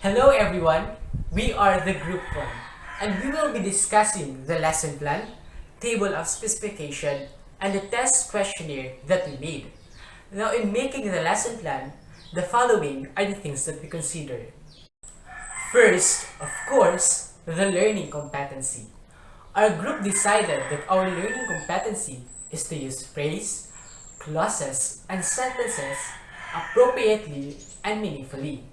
Hello everyone, we are the Group 1 and we will be discussing the lesson plan, table of specification, and the test questionnaire that we made. Now in making the lesson plan, the following are the things that we consider. First, of course, the learning competency. Our group decided that our learning competency is to use phrase, clauses, and sentences appropriately and meaningfully.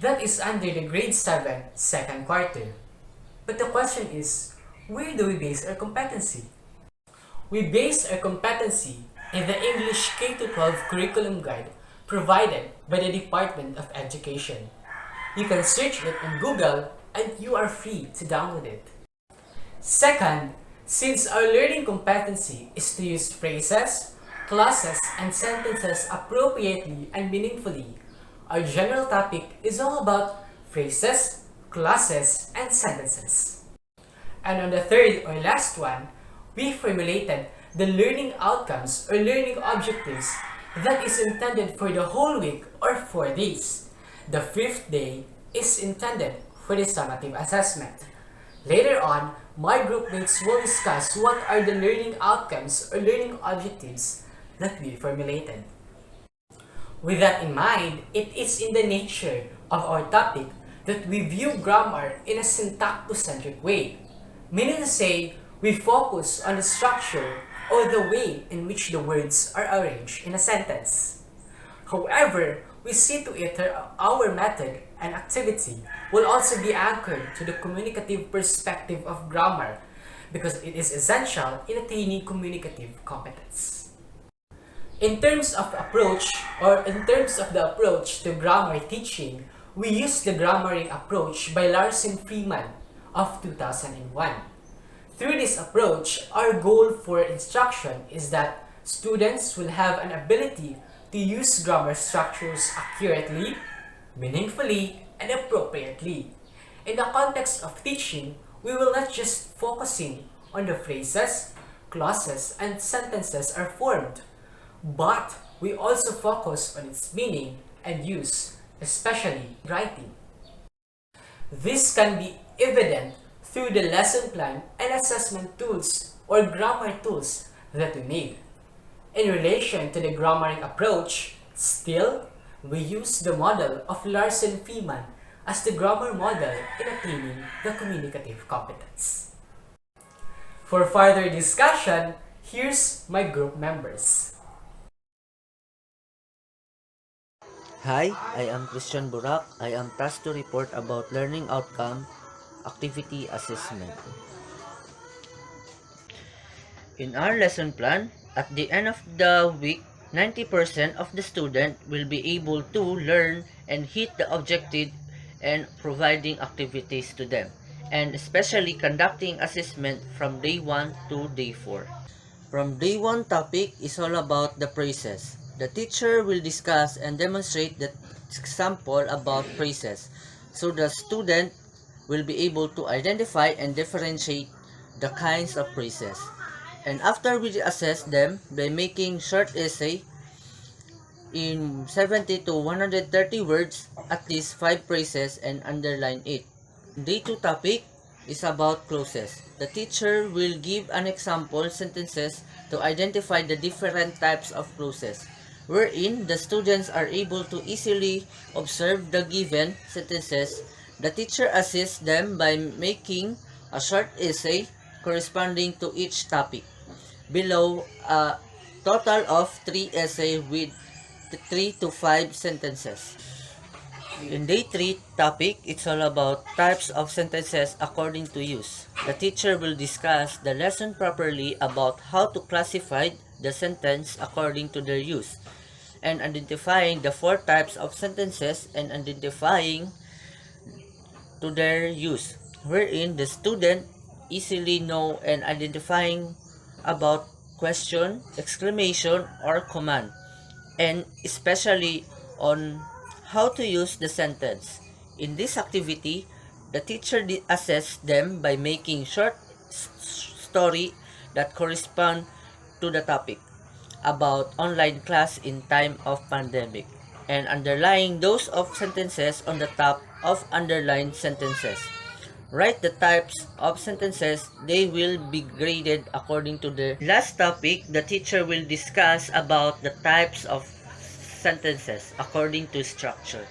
That is under the grade 7 second quarter. But the question is, where do we base our competency? We base our competency in the English K-12 curriculum guide provided by the Department of Education. You can search it on Google and you are free to download it. Second, since our learning competency is to use phrases, clauses, and sentences appropriately and meaningfully, our general topic is all about phrases, clauses, and sentences. And on the third or last one, we formulated the learning outcomes or learning objectives that is intended for the whole week or 4 days. The fifth day is intended for the summative assessment. Later on, my group mates will discuss what are the learning outcomes or learning objectives that we formulated. With that in mind, it is in the nature of our topic that we view grammar in a syntactocentric way, meaning to say, we focus on the structure or the way in which the words are arranged in a sentence. However, we see to it that our method and activity will also be anchored to the communicative perspective of grammar because it is essential in attaining communicative competence. In terms of the approach to grammar teaching, we use the Grammaring approach by Larsen Freeman of 2001. Through this approach, our goal for instruction is that students will have an ability to use grammar structures accurately, meaningfully, and appropriately. In the context of teaching, we will not just focusing on the phrases, clauses, and sentences are formed, but we also focus on its meaning and use, especially writing. This can be evident through the lesson plan and assessment tools or grammar tools that we made. In relation to the Grammaring approach, still, we use the model of Larsen Freeman as the grammar model in attaining the communicative competence. For further discussion, here's my group members. Hi, I am Christian Burak. I am tasked to report about learning outcome activity assessment. In our lesson plan, at the end of the week, 90% of the student will be able to learn and hit the objective and providing activities to them, and especially conducting assessment from day 1 to day 4. From day 1 topic is all about the phrases. The teacher will discuss and demonstrate the example about phrases, so the student will be able to identify and differentiate the kinds of phrases. And after we assess them by making short essay in 70 to 130 words, at least 5 phrases and underline it. Day 2 topic is about clauses. The teacher will give an example sentences to identify the different types of clauses, wherein the students are able to easily observe the given sentences. The teacher assists them by making a short essay corresponding to each topic. Below, a total of 3 essays with 3 to 5 sentences. In day 3 topic, it's all about types of sentences according to use. The teacher will discuss the lesson properly about how to classify the sentence according to their use, and identifying the 4 types of sentences and identifying to their use, wherein the student easily know and identifying about question, exclamation, or command, and especially on how to use the sentence. In this activity, the teacher assesses them by making short story that correspond to the topic about online class in time of pandemic, and underlying those of sentences on the top of underlined sentences. Write the types of sentences. They will be graded according to their last topic. The teacher will discuss about the types of sentences according to structure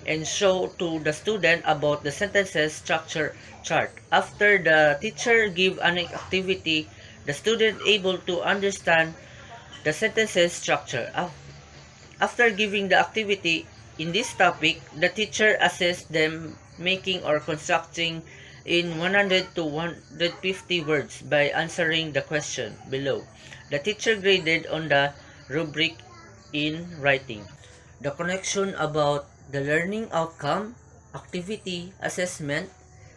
and show to the student about the sentences structure chart. After the teacher give an activity, the student able to understand the sentences structure. After giving the activity in this topic, the teacher assess them making or constructing in 100 to 150 words by answering the question below. The teacher graded on the rubric in writing. The connection about the learning outcome, activity, assessment,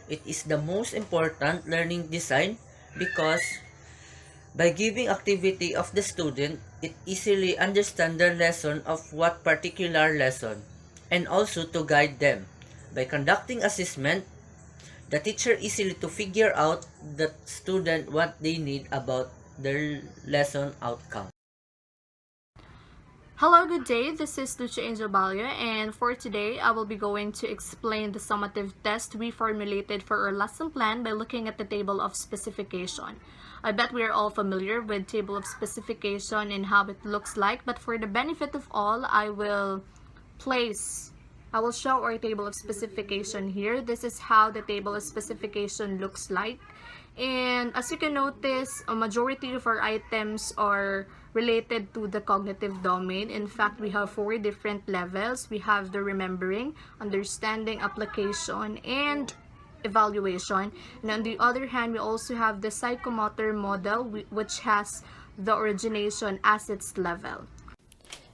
it is the most important learning design because by giving activity of the student, it easily understand the lesson of what particular lesson and also to guide them. By conducting assessment, the teacher easily to figure out the student what they need about their lesson outcome. Hello, good day. This is Lucia Angel Balya, and for today, I will be going to explain the summative test we formulated for our lesson plan by looking at the table of specification. I bet we are all familiar with table of specification and how it looks like, but for the benefit of all, I will show our table of specification here. This is how the table of specification looks like. And as you can notice, a majority of our items are related to the cognitive domain. In fact, we have 4 different levels. We have the remembering, understanding, application, and evaluation. And on the other hand, we also have the psychomotor model, which has the origination as its level.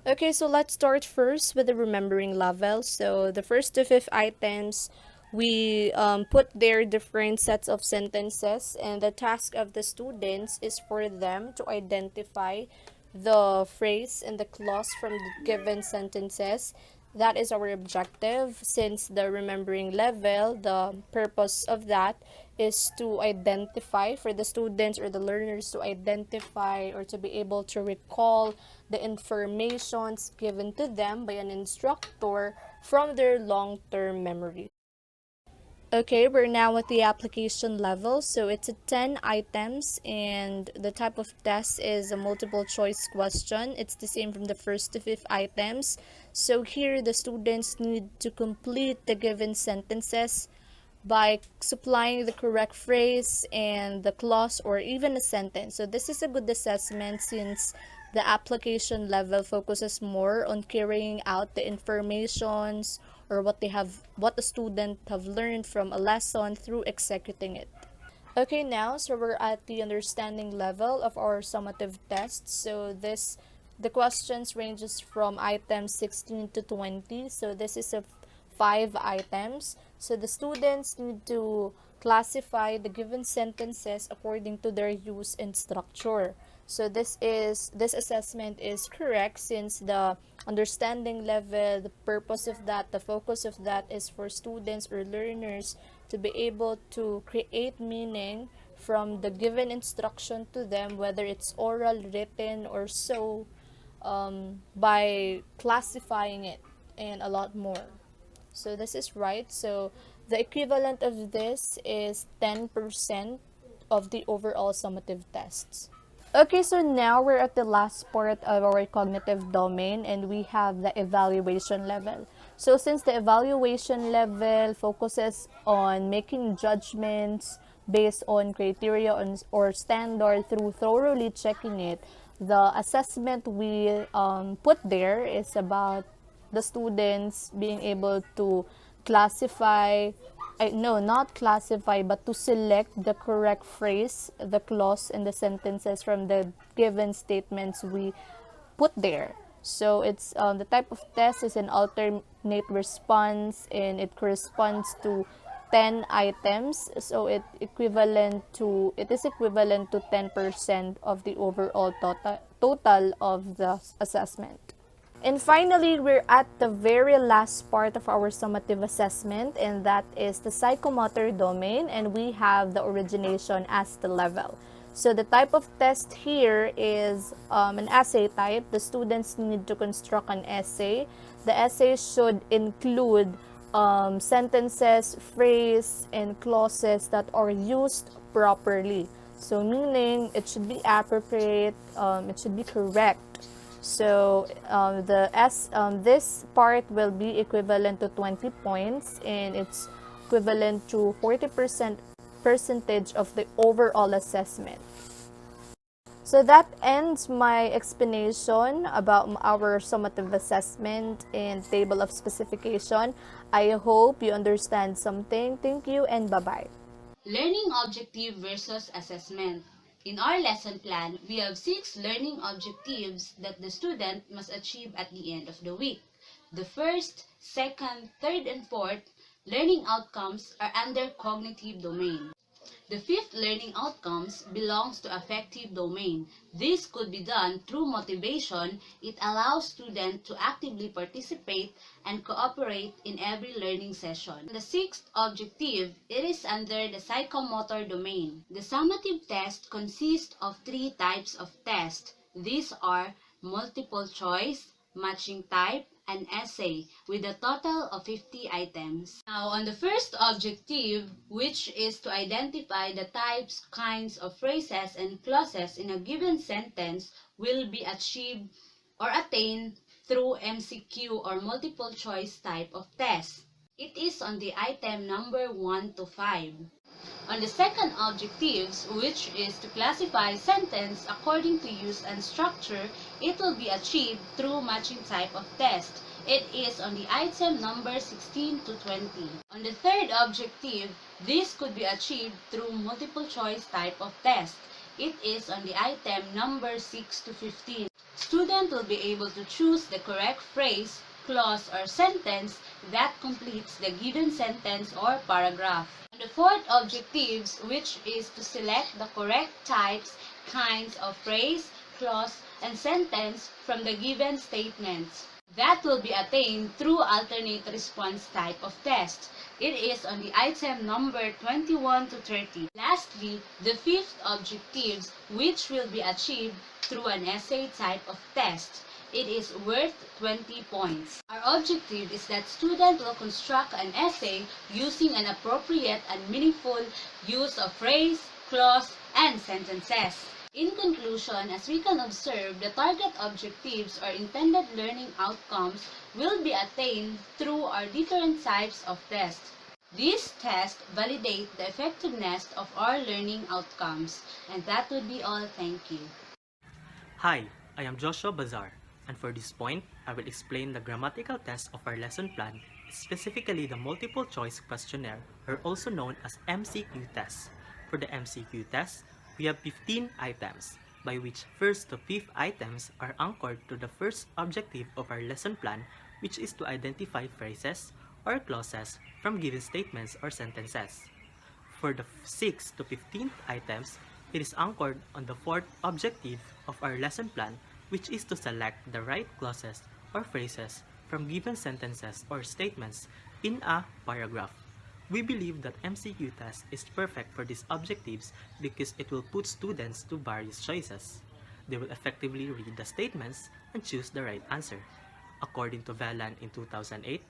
Okay, so let's start first with the remembering level. So the first to fifth items, we put their different sets of sentences, and the task of the students is for them to identify the phrase and the clause from the given sentences. That is our objective. Since the remembering level, the purpose of that is to identify, for the students or the learners to identify or to be able to recall the informations given to them by an instructor from their long-term memory. Okay, we're now at the application level. So it's a 10 items, and the type of test is a multiple choice question. It's the same from the first to fifth items. So here the students need to complete the given sentences by supplying the correct phrase and the clause or even a sentence. So this is a good assessment since the application level focuses more on carrying out the informations or what the student have learned from a lesson through executing it. Okay, now so we're at the understanding level of our summative test. So the questions ranges from items 16 to 20. So this is a 5 items. So the students need to classify the given sentences according to their use and structure. So this assessment is correct since the understanding level, the purpose of that, the focus of that is for students or learners to be able to create meaning from the given instruction to them, whether it's oral, written, or so, by classifying it and a lot more. So this is right. So the equivalent of this is 10% of the overall summative tests. Okay, so now we're at the last part of our cognitive domain, and we have the evaluation level. So since the evaluation level focuses on making judgments based on criteria or standard through thoroughly checking it, the assessment we put there is about the students being able to classify, no, not classify, but to select the correct phrase, the clause, and the sentences from the given statements we put there. So it's the type of test is an alternate response, and it corresponds to 10 items. So it is equivalent to 10% of the overall total of the assessment. And finally, we're at the very last part of our summative assessment, and that is the psychomotor domain, and we have the origination as the level. So the type of test here is an essay type. The students need to construct an essay. The essay should include sentences, phrase, and clauses that are used properly. So meaning it should be appropriate, it should be correct. So this part will be equivalent to 20 points, and it's equivalent to 40% percentage of the overall assessment. So that ends my explanation about our summative assessment and table of specification. I hope you understand something. Thank you and bye-bye. Learning objective versus assessment. In our lesson plan, we have 6 learning objectives that the student must achieve at the end of the week. The first, second, third, and fourth learning outcomes are under cognitive domain. The fifth learning outcomes belongs to affective domain. This could be done through motivation. It allows students to actively participate and cooperate in every learning session. The sixth objective, it is under the psychomotor domain. The summative test consists of 3 types of tests. These are multiple choice, matching type, and essay with a total of 50 items. Now, on the first objective, which is to identify the types, kinds of phrases and clauses in a given sentence, will be achieved or attained through MCQ or multiple choice type of test. It is on the item number 1 to 5. On the second objectives, which is to classify sentence according to use and structure, it will be achieved through matching type of test. It is on the item number 16 to 20. On the third objective, this could be achieved through multiple choice type of test. It is on the item number 6 to 15. Student will be able to choose the correct phrase, clause, or sentence that completes the given sentence or paragraph. On the fourth objectives, which is to select the correct types, kinds of phrase, clause, and sentence from the given statements. That will be attained through alternate response type of test. It is on the item number 21 to 30. Lastly, the fifth objectives, which will be achieved through an essay type of test. It is worth 20 points. Our objective is that students will construct an essay using an appropriate and meaningful use of phrase, clause, and sentences. In conclusion, as we can observe, the target objectives or intended learning outcomes will be attained through our different types of tests. These tests validate the effectiveness of our learning outcomes. And that would be all. Thank you. Hi, I am Joshua Bazar, and for this point, I will explain the grammatical test of our lesson plan, specifically the multiple choice questionnaire, or also known as MCQ test. For the MCQ test, we have 15 items, by which first to fifth items are anchored to the first objective of our lesson plan, which is to identify phrases or clauses from given statements or sentences. For the 6th to 15th items, it is anchored on the fourth objective of our lesson plan, which is to select the right clauses or phrases from given sentences or statements in a paragraph. We believe that MCQ test is perfect for these objectives because it will put students to various choices. They will effectively read the statements and choose the right answer. According to Velan in 2008,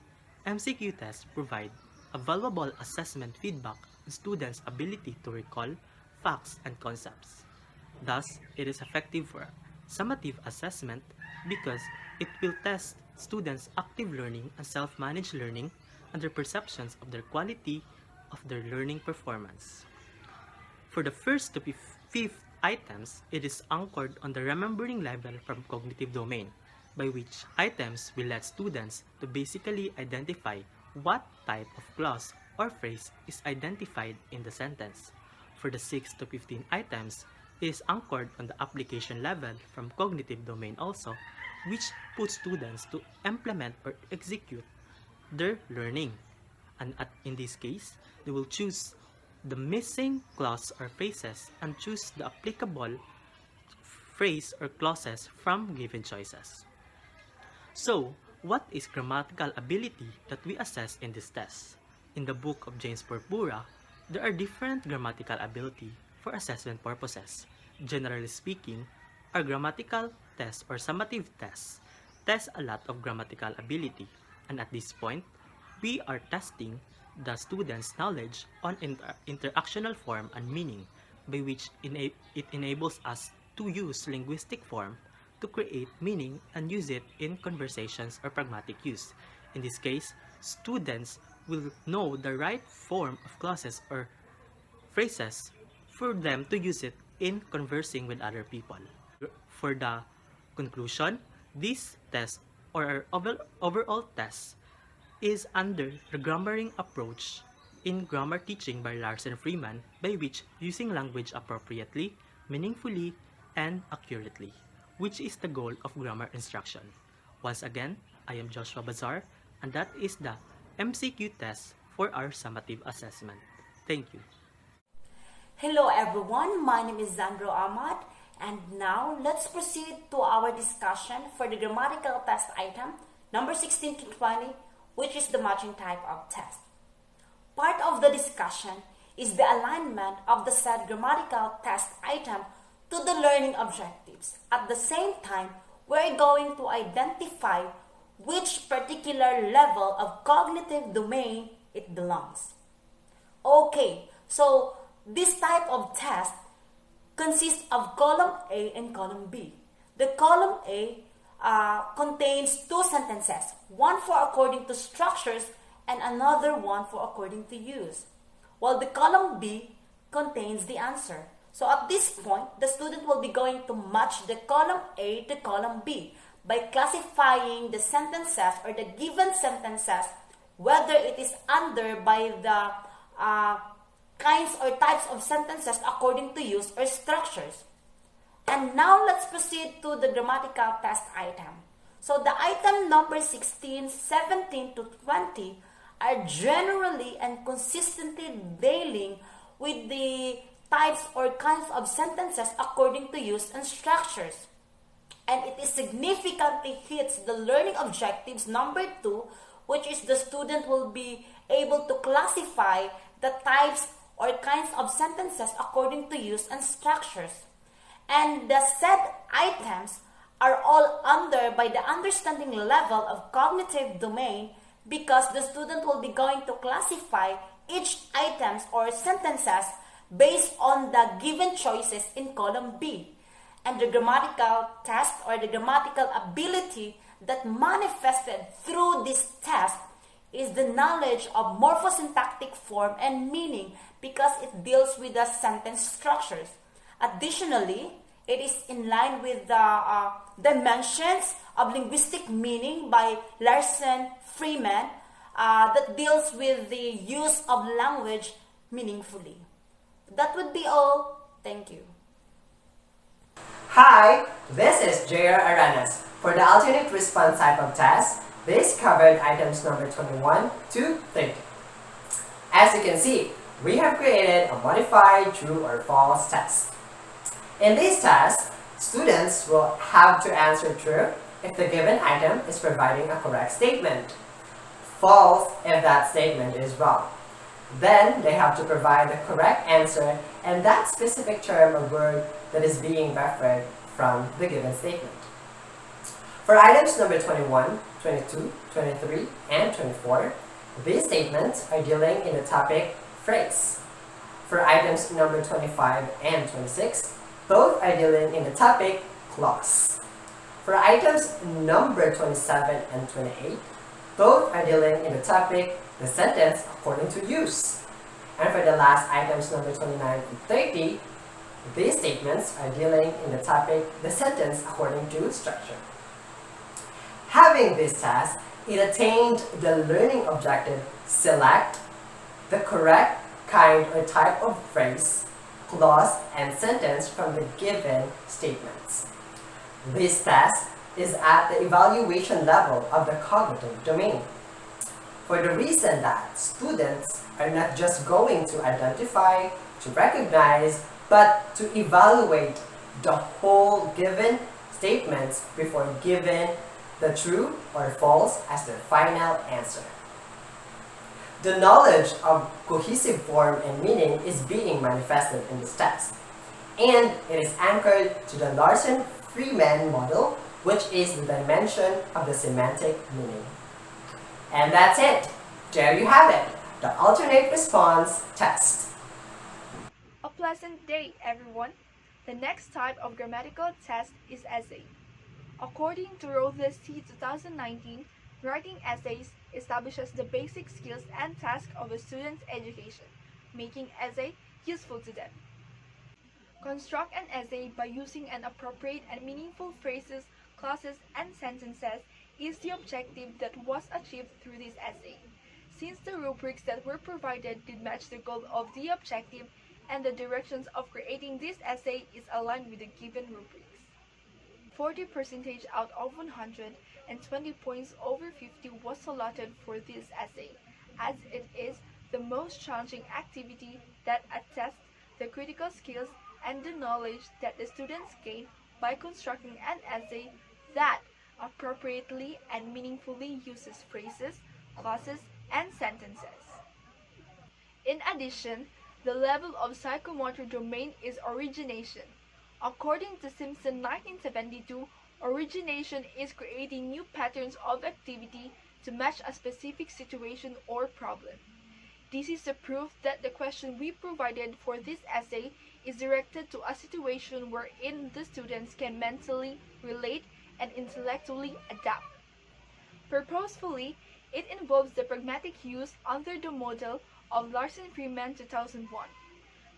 MCQ tests provide a valuable assessment feedback on students' ability to recall facts and concepts. Thus, it is effective for summative assessment because it will test students' active learning and self-managed learning and their perceptions of their quality of their learning performance. For the first to fifth items, it is anchored on the remembering level from cognitive domain, by which items will let students to basically identify what type of clause or phrase is identified in the sentence. For the 6 to 15 items, it is anchored on the application level from cognitive domain also, which puts students to implement or execute their learning. And in this case, they will choose the missing clause or phrases and choose the applicable phrase or clauses from given choices. So, what is grammatical ability that we assess in this test? In the book of James Purpura, there are different grammatical ability for assessment purposes. Generally speaking, our grammatical tests or summative tests test a lot of grammatical ability, and at this point, We are testing the students' knowledge on interactional form and meaning, by which it enables us to use linguistic form to create meaning and use it in conversations or pragmatic use. In this case, students will know the right form of clauses or phrases for them to use it in conversing with other people. For the conclusion, this test or overall test is under the grammaring approach in grammar teaching by Larson Freeman, by which using language appropriately, meaningfully, and accurately, which is the goal of grammar instruction. Once again, I am Joshua Bazar, and that is the MCQ test for our summative assessment. Thank you. Hello everyone, my name is Zandro Ahmad, and now let's proceed to our discussion for the grammatical test item number 16 to 20, which is the matching type of test. Part of the discussion is the alignment of the said grammatical test item to the learning objectives. At the same time, we're going to identify which particular level of cognitive domain it belongs. Okay, so this type of test consists of column A and column B. The column A contains two sentences, one for according to structures and another one for according to use, while the column B contains the answer. So at this point, the student will be going to match the column A to column B by classifying the sentences or the given sentences, whether it is under by the kinds or types of sentences according to use or structures. And now let's proceed to the grammatical test item. So the item number 16, 17 to 20 are generally and consistently dealing with the types or kinds of sentences according to use and structures. And it is significantly hits the learning objectives number 2, which is the student will be able to classify the types or kinds of sentences according to use and structures. And the said items are all under by the understanding level of cognitive domain, because the student will be going to classify each items or sentences based on the given choices in column B. And the grammatical test or the grammatical ability that manifested through this test is the knowledge of morphosyntactic form and meaning, because it deals with the sentence structures. Additionally, it is in line with the dimensions of linguistic meaning by Larson Freeman that deals with the use of language meaningfully. That would be all. Thank you. Hi, this is J.R. Aranas. For the alternate response type of test, this covered items number 21 to 30. As you can see, we have created a modified true or false test. In this test, students will have to answer true if the given item is providing a correct statement, false if that statement is wrong. Then they have to provide the correct answer and that specific term or word that is being referred from the given statement. For items number 21, 22, 23, and 24, these statements are dealing in the topic phrase. For items number 25 and 26, both are dealing in the topic clause. For items number 27 and 28, both are dealing in the topic the sentence according to use. And for the last items number 29 and 30, these statements are dealing in the topic the sentence according to structure. Having this task, it attained the learning objective: select the correct kind or type of phrase, clause, and sentence from the given statements. This task is at the evaluation level of the cognitive domain, for the reason that students are not just going to identify, to recognize, but to evaluate the whole given statements before giving the true or false as their final answer. The knowledge of cohesive form and meaning is being manifested in this test, and it is anchored to the Larson Freeman model, which is the dimension of the semantic meaning. And that's it. There you have it, the alternate response test. A pleasant day, everyone. The next type of grammatical test is essay. According to Rothes T 2019, writing essays establishes the basic skills and tasks of a student's education, making essay useful to them. Construct an essay by using an appropriate and meaningful phrases, clauses, and sentences is the objective that was achieved through this essay. Since the rubrics that were provided did match the goal of the objective, and the directions of creating this essay is aligned with the given rubrics. 40% out of 100 and 20 points over 50 was allotted for this essay, as it is the most challenging activity that attests the critical skills and the knowledge that the students gain by constructing an essay that appropriately and meaningfully uses phrases, clauses, and sentences. In addition, the level of psychomotor domain is origination. According to Simpson 1972, origination is creating new patterns of activity to match a specific situation or problem. This is the proof that the question we provided for this essay is directed to a situation wherein the students can mentally relate and intellectually adapt. Purposefully, it involves the pragmatic use under the model of Larsen-Freeman 2001.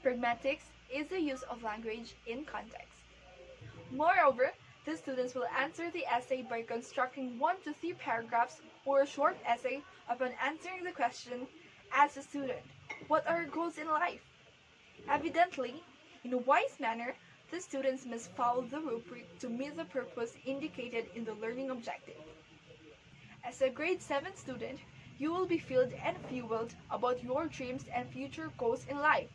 Pragmatics is the use of language in context. Moreover, the students will answer the essay by constructing 1 to 3 paragraphs or a short essay upon answering the question, as a student, what are your goals in life? Evidently, in a wise manner, the students must follow the rubric to meet the purpose indicated in the learning objective. As a grade 7 student, you will be filled and fueled about your dreams and future goals in life.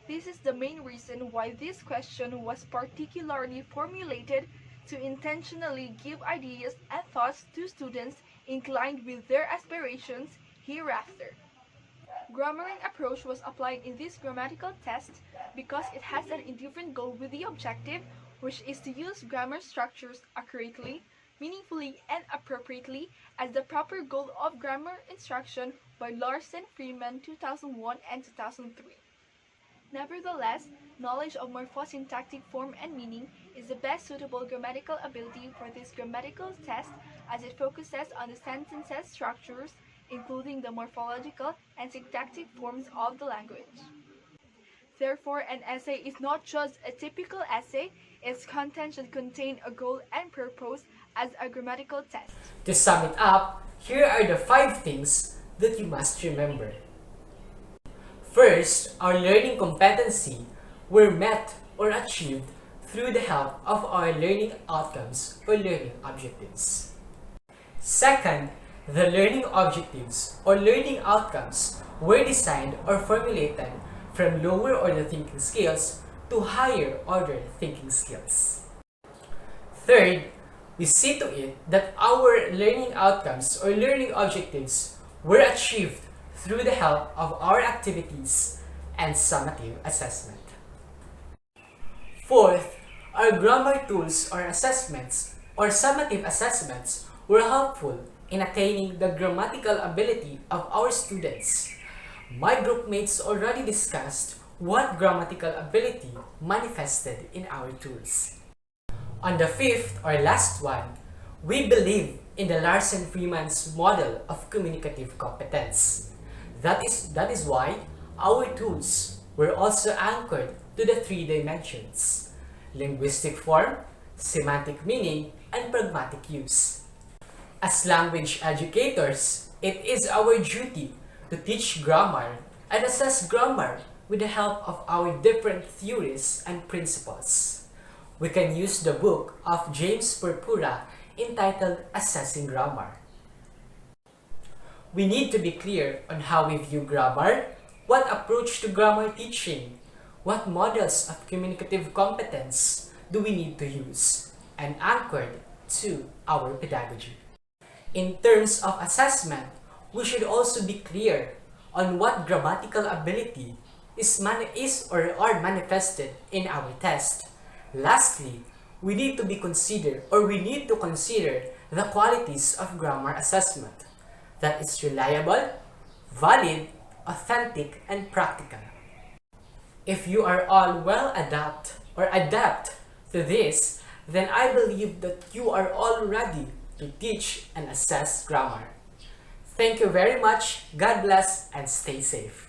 This is the main reason why this question was particularly formulated to intentionally give ideas and thoughts to students inclined with their aspirations hereafter. Grammaring approach was applied in this grammatical test because it has an indifferent goal with the objective, which is to use grammar structures accurately, meaningfully, and appropriately as the proper goal of grammar instruction by Larsen-Freeman 2001 and 2003. Nevertheless, knowledge of morphosyntactic form and meaning is the best suitable grammatical ability for this grammatical test as it focuses on the sentences structures, including the morphological and syntactic forms of the language. Therefore, an essay is not just a typical essay, its content should contain a goal and purpose as a grammatical test. To sum it up, here are the 5 things that you must remember. First, our learning competency were met or achieved through the help of our learning outcomes or learning objectives. Second, the learning objectives or learning outcomes were designed or formulated from lower order thinking skills to higher order thinking skills. Third, we see to it that our learning outcomes or learning objectives were achieved through the help of our activities and summative assessment. Fourth, our grammar tools or assessments or summative assessments were helpful in attaining the grammatical ability of our students. My group mates already discussed what grammatical ability manifested in our tools. On the 5th or last one, we believe in the Larsen-Freeman's model of communicative competence. That is why our tools were also anchored to the 3 dimensions: linguistic form, semantic meaning, and pragmatic use. As language educators, it is our duty to teach grammar and assess grammar with the help of our different theories and principles. We can use the book of James Purpura entitled Assessing Grammar. We need to be clear on how we view grammar, what approach to grammar teaching, what models of communicative competence do we need to use, and anchored to our pedagogy. In terms of assessment, we should also be clear on what grammatical ability is or manifested in our test. Lastly, we need to consider the qualities of grammar assessment. That is reliable, valid, authentic, and practical. If you are all well adapt to this, then I believe that you are all ready to teach and assess grammar. Thank you very much. God bless and stay safe.